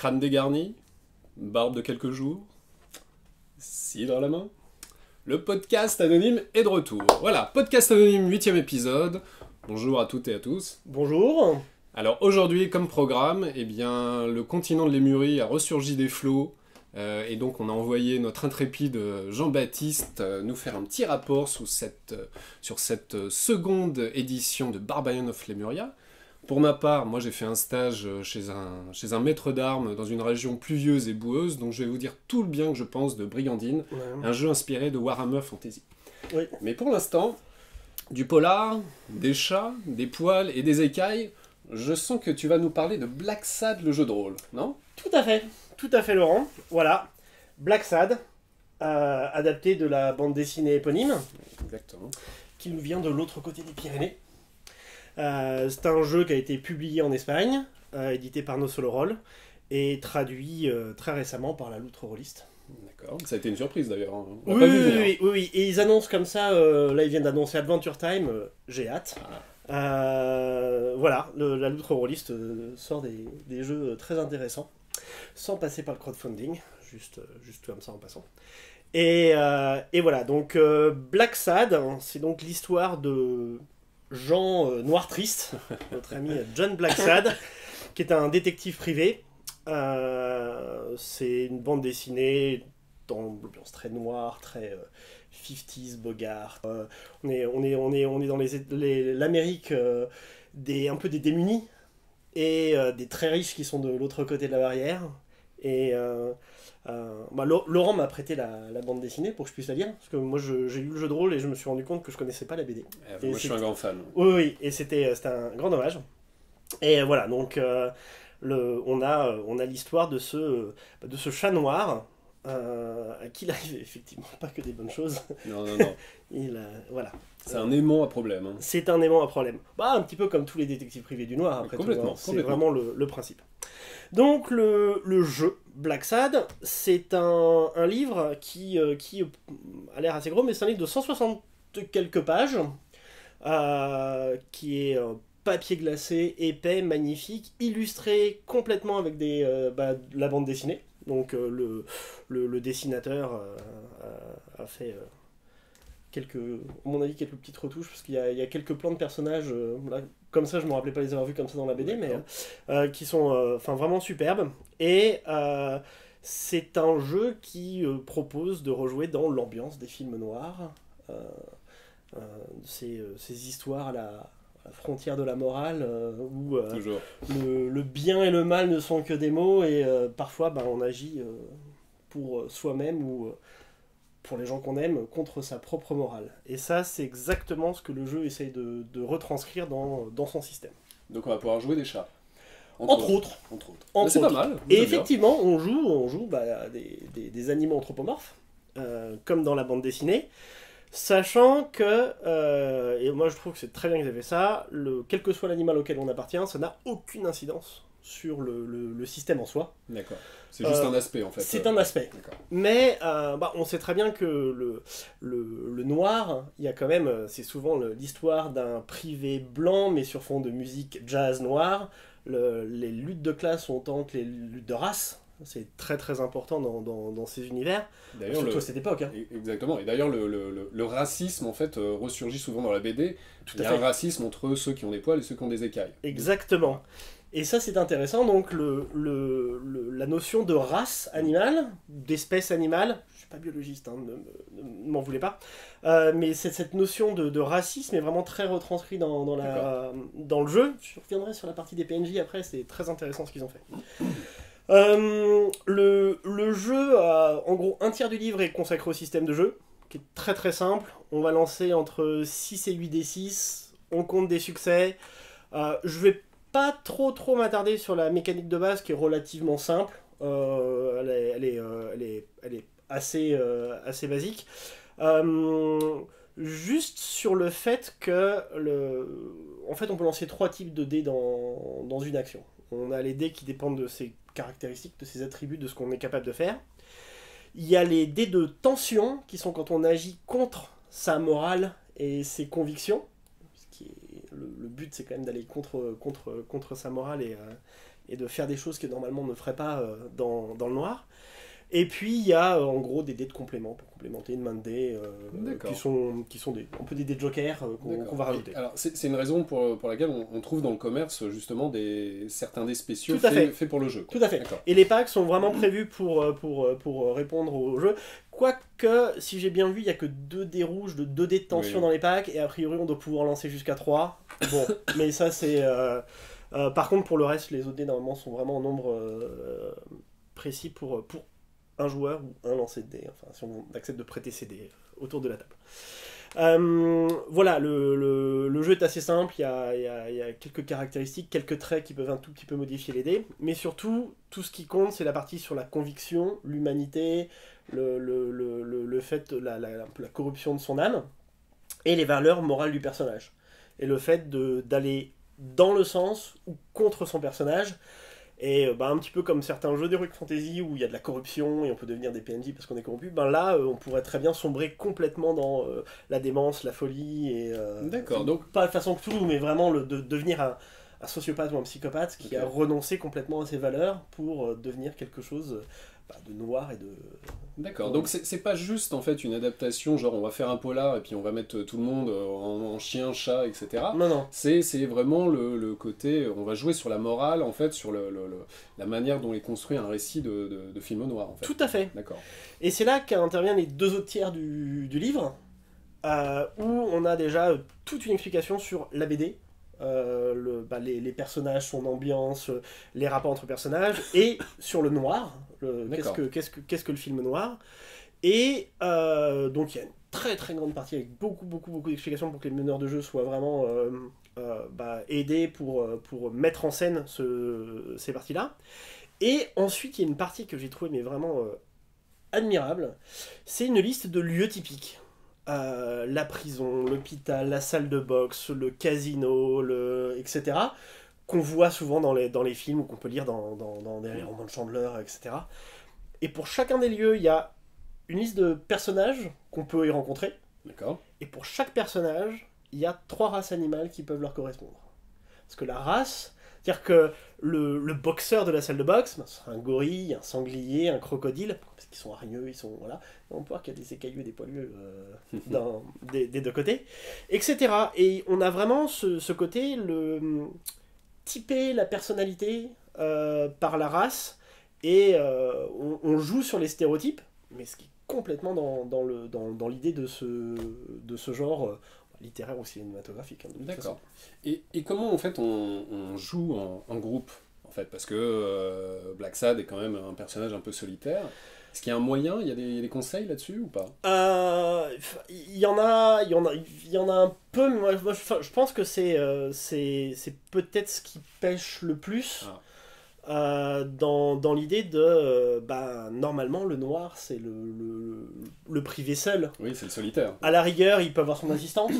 Crâne dégarni, barbe de quelques jours, cidre à la main. Le podcast anonyme est de retour. Voilà, podcast anonyme, 8e épisode. Bonjour à toutes et à tous. Bonjour. Alors aujourd'hui, comme programme, eh bien, le continent de Lémurie a ressurgi des flots. Et donc on a envoyé notre intrépide Jean-Baptiste nous faire un petit rapport sur cette seconde édition de Barbarian of Lemuria. Pour ma part, moi j'ai fait un stage chez un maître d'armes dans une région pluvieuse et boueuse, donc je vais vous dire tout le bien que je pense de Brigandine, un jeu inspiré de Warhammer Fantasy. Oui. Mais pour l'instant, du polar, des chats, des poils et des écailles, je sens que tu vas nous parler de Black Sad, le jeu de rôle, non ? Tout à fait Laurent. Voilà, Black Sad, adapté de la bande dessinée éponyme, Exactement. qui nous vient de l'autre côté des Pyrénées. C'est un jeu qui a été publié en Espagne, édité par No Solo Roll, et traduit très récemment par la Loutre Rolliste. D'accord, ça a été une surprise d'ailleurs. Hein. On l'a Oui, pas vu venir. oui, et ils annoncent comme ça, là ils viennent d'annoncer Adventure Time, j'ai hâte. Voilà, la Loutre Rolliste sort des jeux très intéressants, sans passer par le crowdfunding, juste comme ça en passant. Et voilà, donc Black Sad, c'est donc l'histoire de Jean Noir Triste, notre ami John Blacksad, qui est un détective privé. C'est une bande dessinée dans l'ambiance très noire, très 50s, Bogart. On est dans l'Amérique un peu des démunis et des très riches qui sont de l'autre côté de la barrière. Et Laurent m'a prêté la bande dessinée pour que je puisse la lire, parce que moi j'ai lu le jeu de rôle et je me suis rendu compte que je connaissais pas la BD. Moi je suis un grand fan. Oui, et c'était un grand dommage. Et voilà, donc on a l'histoire de ce chat noir, à qui il arrive effectivement pas que des bonnes choses. Non. Voilà. C'est un aimant à problème. Hein. C'est un aimant à problème. Un petit peu comme tous les détectives privés du noir, après Complètement, tout. Hein. C'est complètement. vraiment le principe. Donc le jeu Black Sad, c'est un livre qui a l'air assez gros, mais c'est un livre de 160 quelques pages, qui est papier glacé, épais, magnifique, illustré complètement avec de la bande dessinée. Donc le dessinateur a fait à mon avis, quelques petites retouches, parce qu'il y a quelques plans de personnages, là, comme ça je me rappelais pas les avoir vus comme ça dans la BD, mais qui sont vraiment superbes. Et c'est un jeu qui propose de rejouer dans l'ambiance des films noirs, ces histoires à la frontière de la morale, où Toujours. le bien et le mal ne sont que des mots, et parfois on agit pour soi-même ou pour les gens qu'on aime, contre sa propre morale. Et ça, c'est exactement ce que le jeu essaye de retranscrire dans son système. Donc on va pouvoir jouer des chats. Entre autres. Mais c'est pas mal. Et effectivement, on joue des animaux anthropomorphes, comme dans la bande dessinée, sachant que, et moi je trouve que c'est très bien qu'ils aient fait ça, quel que soit l'animal auquel on appartient, ça n'a aucune incidence sur le système en soi. D'accord. C'est juste un aspect en fait. C'est un aspect. D'accord. Mais on sait très bien que le noir, il y a quand même, c'est souvent l'histoire d'un privé blanc, mais sur fond de musique jazz noire. Les luttes de classe sont autant que les luttes de race. C'est très très important dans ces univers. D'ailleurs, surtout à cette époque. Hein. Exactement. Et d'ailleurs, le racisme en fait ressurgit souvent dans la BD. Tout Il y à a fait. un racisme entre ceux qui ont des poils et ceux qui ont des écailles. Exactement. Et ça, c'est intéressant. Donc, la notion de race animale, d'espèce animale, je suis pas biologiste, hein, ne m'en voulez pas, mais cette notion de racisme est vraiment très retranscrite dans le jeu. Je reviendrai sur la partie des PNJ après, c'est très intéressant ce qu'ils ont fait. Le jeu, en gros, un tiers du livre est consacré au système de jeu, qui est très très simple. On va lancer entre 6 et 8 D6, on compte des succès. Je vais pas trop m'attarder sur la mécanique de base qui est relativement simple. Elle est assez basique. Juste sur le fait que en fait on peut lancer 3 types de dés dans une action. On a les dés qui dépendent de ses caractéristiques, de ses attributs, de ce qu'on est capable de faire. Il y a les dés de tension qui sont quand on agit contre sa morale et ses convictions. Ce qui est, le but c'est quand même d'aller contre sa morale et de faire des choses que normalement on ne ferait pas dans le noir. Et puis il y a en gros des dés de complément pour complémenter une main de dés qui sont un peu des dés de joker qu'on va rajouter. Alors c'est une raison pour laquelle on trouve dans le commerce justement certains dés spéciaux faits pour le jeu. Quoi. Tout à fait. Et les packs sont vraiment prévus pour répondre au jeu. Quoique, si j'ai bien vu, il n'y a que 2 dés rouges, 2 dés de tension dans les packs, et a priori on doit pouvoir lancer jusqu'à 3. Bon, mais ça c'est... par contre pour le reste, les autres dés normalement sont vraiment en nombre précis pour un joueur ou un lancer de dés, enfin si on accepte de prêter ses dés autour de la table. Voilà, le jeu est assez simple, il y a quelques caractéristiques, quelques traits qui peuvent un tout petit peu modifier les dés, mais surtout, tout ce qui compte, c'est la partie sur la conviction, l'humanité, le fait, la corruption de son âme, et les valeurs morales du personnage. Et le fait d'aller dans le sens ou contre son personnage. Et un petit peu comme certains jeux d'Heroic Fantasy où il y a de la corruption et on peut devenir des PNJ parce qu'on est corrompu, là on pourrait très bien sombrer complètement dans la démence, la folie et d'accord, donc pas de façon Cthulhu mais vraiment de devenir un sociopathe ou un psychopathe qui a renoncé complètement à ses valeurs pour devenir quelque chose de noir et de... D'accord, donc c'est pas juste en fait une adaptation, genre on va faire un polar et puis on va mettre tout le monde en chien, chat, etc. Non. C'est vraiment le côté, on va jouer sur la morale en fait, sur la manière dont est construit un récit de film noir en fait. Tout à fait. D'accord. Et c'est là qu'interviennent les 2 autres tiers du livre, où on a déjà toute une explication sur la BD, les personnages, son ambiance, les rapports entre personnages, et sur le noir, qu'est-ce que le film noir. Et donc il y a une très très grande partie avec beaucoup d'explications pour que les meneurs de jeu soient vraiment aidés pour mettre en scène ces parties-là. Et ensuite il y a une partie que j'ai trouvée mais vraiment admirable, c'est une liste de lieux typiques. La prison, l'hôpital, la salle de boxe, le casino, etc. Qu'on voit souvent dans les films ou qu'on peut lire dans les romans de Chandler, etc. Et pour chacun des lieux, il y a une liste de personnages qu'on peut y rencontrer. D'accord. Et pour chaque personnage, il y a 3 races animales qui peuvent leur correspondre. Parce que la race, c'est-à-dire que le boxeur de la salle de boxe, ce sera un gorille, un sanglier, un crocodile, parce qu'ils sont hargneux, voilà. On peut voir qu'il y a des écailleux et des poilus des 2 côtés, etc. Et on a vraiment ce côté, typer la personnalité par la race, et on joue sur les stéréotypes, mais ce qui est complètement dans l'idée de ce genre littéraire ou cinématographique. D'accord. Et comment en fait on joue en groupe en fait, parce que Black Sad est quand même un personnage un peu solitaire. Est-ce qu'il y a un moyen, il y a des conseils là-dessus ou pas? Il y en a un peu, mais moi je pense que c'est peut-être ce qui pêche le plus. Dans l'idée de normalement le noir c'est le privé seul. Oui, c'est le solitaire. À la rigueur il peut avoir son assistante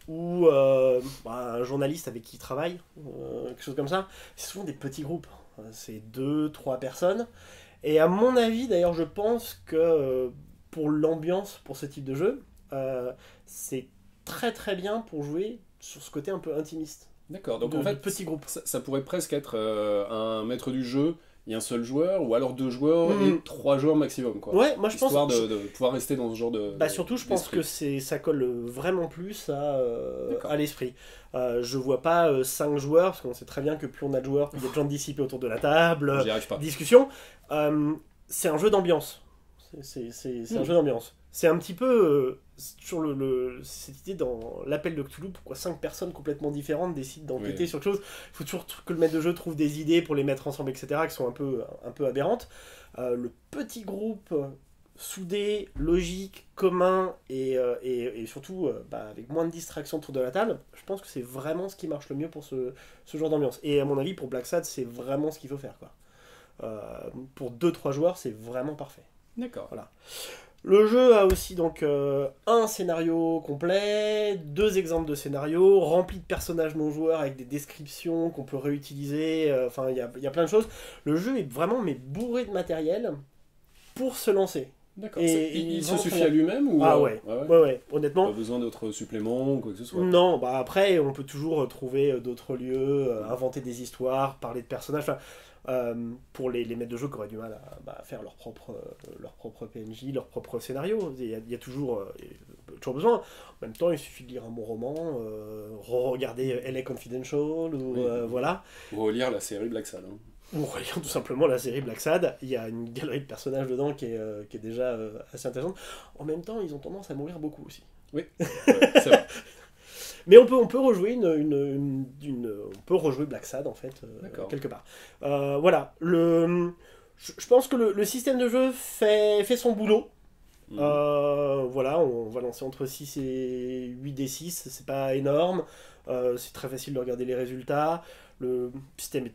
ou un journaliste avec qui il travaille, quelque chose comme ça. C'est souvent des petits groupes, c'est 2-3 personnes, et à mon avis d'ailleurs je pense que pour l'ambiance, pour ce type de jeu, c'est très très bien pour jouer sur ce côté un peu intimiste. D'accord, donc en fait, petit groupe. Ça pourrait presque être un maître du jeu et un seul joueur, ou alors 2 joueurs et 3 joueurs maximum, quoi. Ouais, moi je pense. Histoire de pouvoir rester dans ce genre de. Surtout, je pense que ça colle vraiment plus à l'esprit. Je vois pas 5 joueurs, parce qu'on sait très bien que plus on a de joueurs, plus il y a de gens dissipés autour de la table, J'y arrive pas. discussion. C'est un jeu d'ambiance. C'est un jeu d'ambiance. C'est un petit peu sur cette idée dans l'appel de Cthulhu, pourquoi 5 personnes complètement différentes décident d'enquêter sur quelque chose. Il faut toujours que le maître de jeu trouve des idées pour les mettre ensemble, etc., qui sont un peu aberrantes. Le petit groupe soudé, logique, commun, et surtout avec moins de distractions autour de la table, je pense que c'est vraiment ce qui marche le mieux pour ce genre d'ambiance. Et à mon avis, pour Black Sad, c'est vraiment ce qu'il faut faire, quoi. Pour 2-3 joueurs, c'est vraiment parfait. D'accord. Voilà. Le jeu a aussi donc un scénario complet, 2 exemples de scénarios, remplis de personnages non joueurs avec des descriptions qu'on peut réutiliser, il y a plein de choses. Le jeu est vraiment bourré de matériel pour se lancer. D'accord. Et Il se vraiment suffit très à bien. lui-même ou Ah ouais, ouais, honnêtement. Pas besoin d'autres suppléments ou quoi que ce soit. Non, bah après, on peut toujours trouver d'autres lieux, inventer des histoires, parler de personnages. Enfin, pour les maîtres de jeu qui auraient du mal à faire leur propre PNJ, leur propre scénario, il y a toujours besoin. En même temps, il suffit de lire un bon roman, regarder LA Confidential, ou Oui. voilà. Ou relire la série Black Sad. Hein. Ou regarde tout simplement la série Black Sad. Il y a une galerie de personnages dedans qui est déjà assez intéressante. En même temps, ils ont tendance à mourir beaucoup aussi. Oui, c'est vrai. Mais on peut rejouer on peut rejouer Black Sad en fait quelque part. Voilà. Je pense que le système de jeu fait son boulot. Voilà, on va lancer entre 6 et 8 D6, c'est pas énorme. C'est très facile de regarder les résultats. Le système est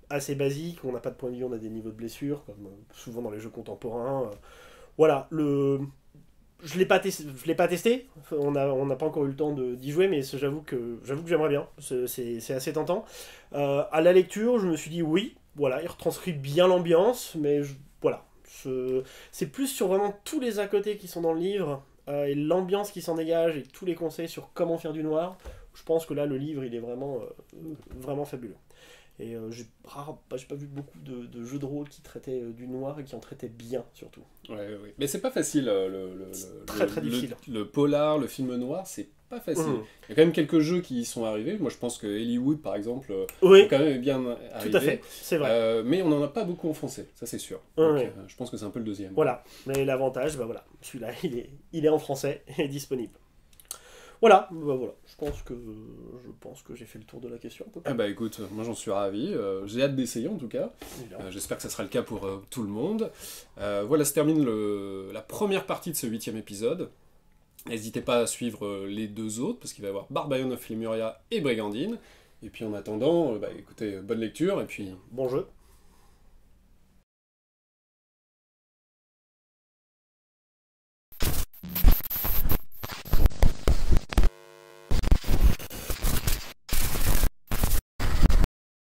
assez basique, on n'a pas de points de vie, on a des niveaux de blessure, comme souvent dans les jeux contemporains. Voilà, je l'ai pas testé, on n'a pas encore eu le temps d'y jouer, mais j'avoue que j'aimerais bien, c'est assez tentant. À la lecture, je me suis dit oui, voilà, il retranscrit bien l'ambiance, mais voilà, c'est plus sur vraiment tous les à côté qui sont dans le livre, et l'ambiance qui s'en dégage, et tous les conseils sur comment faire du noir. Je pense que là, le livre, il est vraiment fabuleux. Et j'ai pas vu beaucoup de jeux de rôle qui traitaient du noir et qui en traitaient bien, surtout. Ouais. Mais c'est pas facile, très difficile. Le polar, le film noir, c'est pas facile. Mmh. Il y a quand même quelques jeux qui y sont arrivés. Moi, je pense que Hollywood, par exemple, Oui, est quand même bien arrivé. tout à fait, c'est vrai. Mais on n'en a pas beaucoup en français, ça c'est sûr. Ouais, Donc, ouais. je pense que c'est un peu le deuxième. Voilà, mais l'avantage, bah voilà, celui-là, il est en français et disponible. Voilà, voilà. Je pense que j'ai fait le tour de la question. À peu près. Ah bah écoute, moi j'en suis ravi, j'ai hâte d'essayer en tout cas, Évidemment. j'espère que ça sera le cas pour tout le monde. Voilà, se termine la première partie de ce 8e épisode. N'hésitez pas à suivre les deux autres, parce qu'il va y avoir Barbarian of Lemuria et Brigandine. Et puis en attendant, écoutez, bonne lecture, et puis Bon jeu.